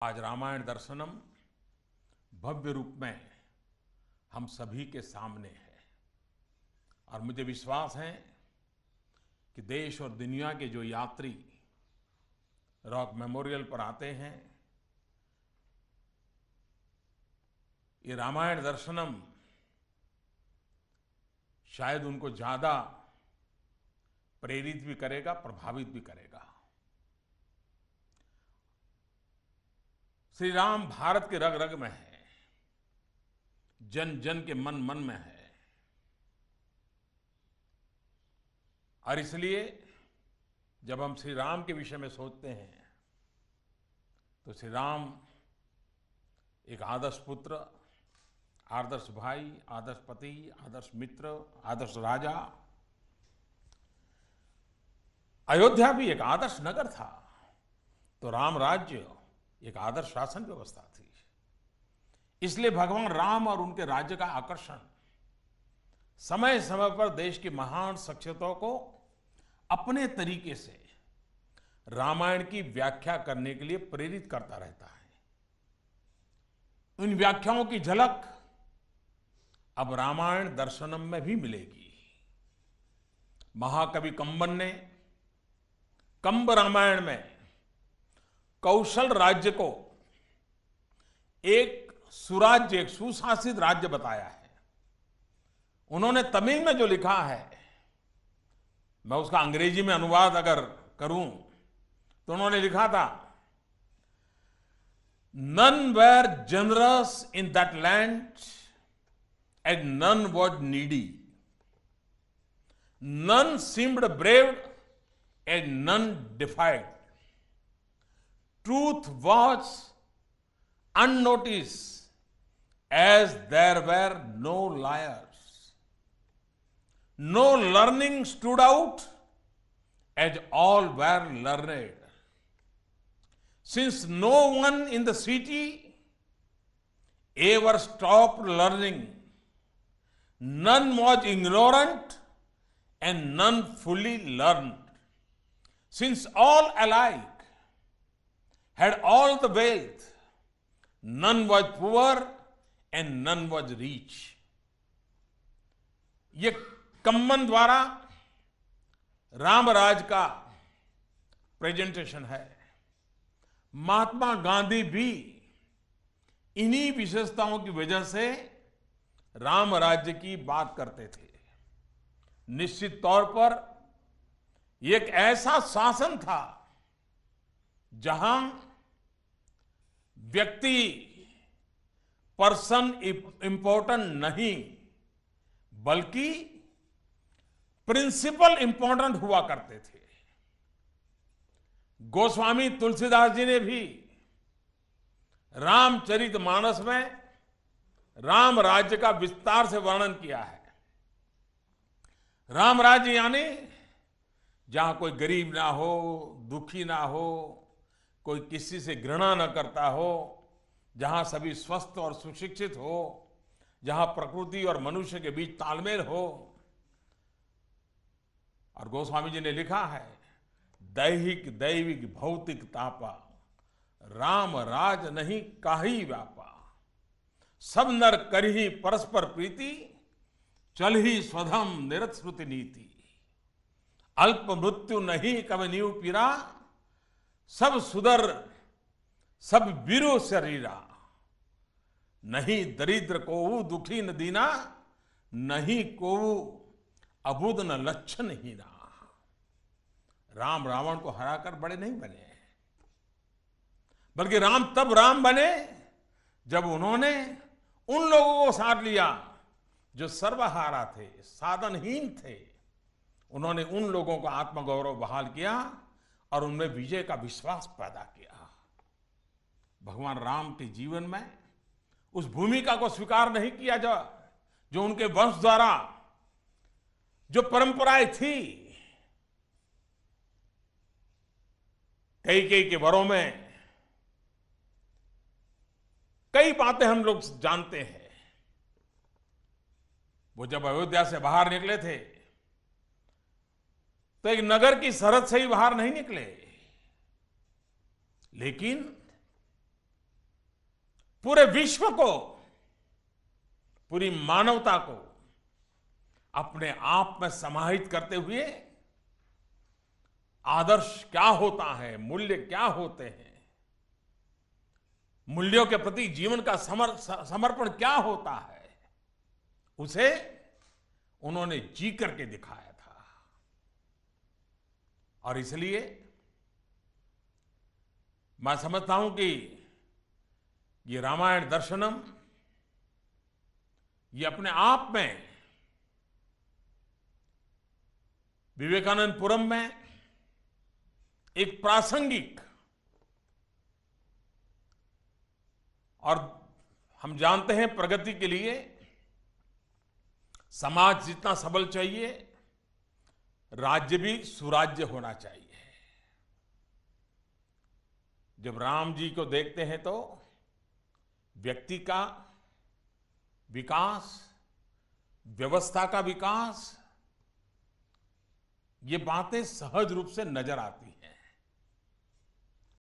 आज रामायण दर्शनम भव्य रूप में हम सभी के सामने है और मुझे विश्वास है कि देश और दुनिया के जो यात्री रॉक मेमोरियल पर आते हैं, ये रामायण दर्शनम शायद उनको ज्यादा प्रेरित भी करेगा, प्रभावित भी करेगा। श्री राम भारत के रग रग में है, जन जन के मन मन में है और इसलिए जब हम श्री राम के विषय में सोचते हैं तो श्री राम एक आदर्श पुत्र, आदर्श भाई, आदर्श पति, आदर्श मित्र, आदर्श राजा। अयोध्या भी एक आदर्श नगर था तो राम राज्य एक आदर्श शासन व्यवस्था थी। इसलिए भगवान राम और उनके राज्य का आकर्षण समय समय पर देश की महान शख्सियतों को अपने तरीके से रामायण की व्याख्या करने के लिए प्रेरित करता रहता है। इन व्याख्याओं की झलक अब रामायण दर्शनम में भी मिलेगी। महाकवि कंबन ने कंब रामायण में कौशल राज्य को एक सुराज्य, एक सुशासित राज्य बताया है। उन्होंने तमिल में जो लिखा है, मैं उसका अंग्रेजी में अनुवाद अगर करूं तो उन्होंने लिखा था, none were generous in that land and none was needy, none seemed brave and none defied, truth was unnoticed as there were no liars. No learning stood out as all were learned. Since no one in the city ever stopped learning, none was ignorant and none fully learned. Since all alike had all the wealth, none was poor and none was rich. ये कंबन द्वारा रामराज का presentation है। महात्मा गांधी भी इन्हीं विशेषताओं की वजह से राम राज्य की बात करते थे। निश्चित तौर पर यह एक ऐसा शासन था जहां व्यक्ति, पर्सन इंपॉर्टेंट नहीं बल्कि प्रिंसिपल इंपॉर्टेंट हुआ करते थे। गोस्वामी तुलसीदास जी ने भी रामचरितमानस में राम राज्य का विस्तार से वर्णन किया है। राम राज्य यानी जहां कोई गरीब ना हो, दुखी ना हो, कोई किसी से घृणा न करता हो, जहां सभी स्वस्थ और सुशिक्षित हो, जहां प्रकृति और मनुष्य के बीच तालमेल हो। और गोस्वामी जी ने लिखा है, दैहिक दैविक भौतिक तापा, राम राज नहीं काहि व्यापा, सब नर करहि परस्पर प्रीति, चल ही स्वधम निरत श्रुति नीति, अल्प मृत्यु नहीं कब नीव पीरा, सब सुदर सब वीरो शरीरा, नहीं दरिद्र को दुखी न दीना, नहीं को अबुद न लक्षण हीना। राम रावण को हराकर बड़े नहीं बने, बल्कि राम तब राम बने जब उन्होंने उन लोगों को साथ लिया जो सर्वहारा थे, साधनहीन थे। उन्होंने उन लोगों का आत्मगौरव बहाल किया और उनमें विजय का विश्वास पैदा किया। भगवान राम के जीवन में उस भूमिका को स्वीकार नहीं किया जो उनके वंश द्वारा जो परंपराएं थी। कई के वरों में कई बातें हम लोग जानते हैं। वो जब अयोध्या से बाहर निकले थे तो एक नगर की सरहद से ही बाहर नहीं निकले, लेकिन पूरे विश्व को, पूरी मानवता को अपने आप में समाहित करते हुए आदर्श क्या होता है, मूल्य क्या होते हैं, मूल्यों के प्रति जीवन का समर्पण क्या होता है, उसे उन्होंने जी करके दिखाया था। और इसलिए मैं समझता हूं कि ये रामायण दर्शनम, ये अपने आप में विवेकानंदपुरम में एक प्रासंगिक, और हम जानते हैं प्रगति के लिए समाज जितना सबल चाहिए, राज्य भी सुराज्य होना चाहिए। जब राम जी को देखते हैं तो व्यक्ति का विकास, व्यवस्था का विकास, ये बातें सहज रूप से नजर आती हैं।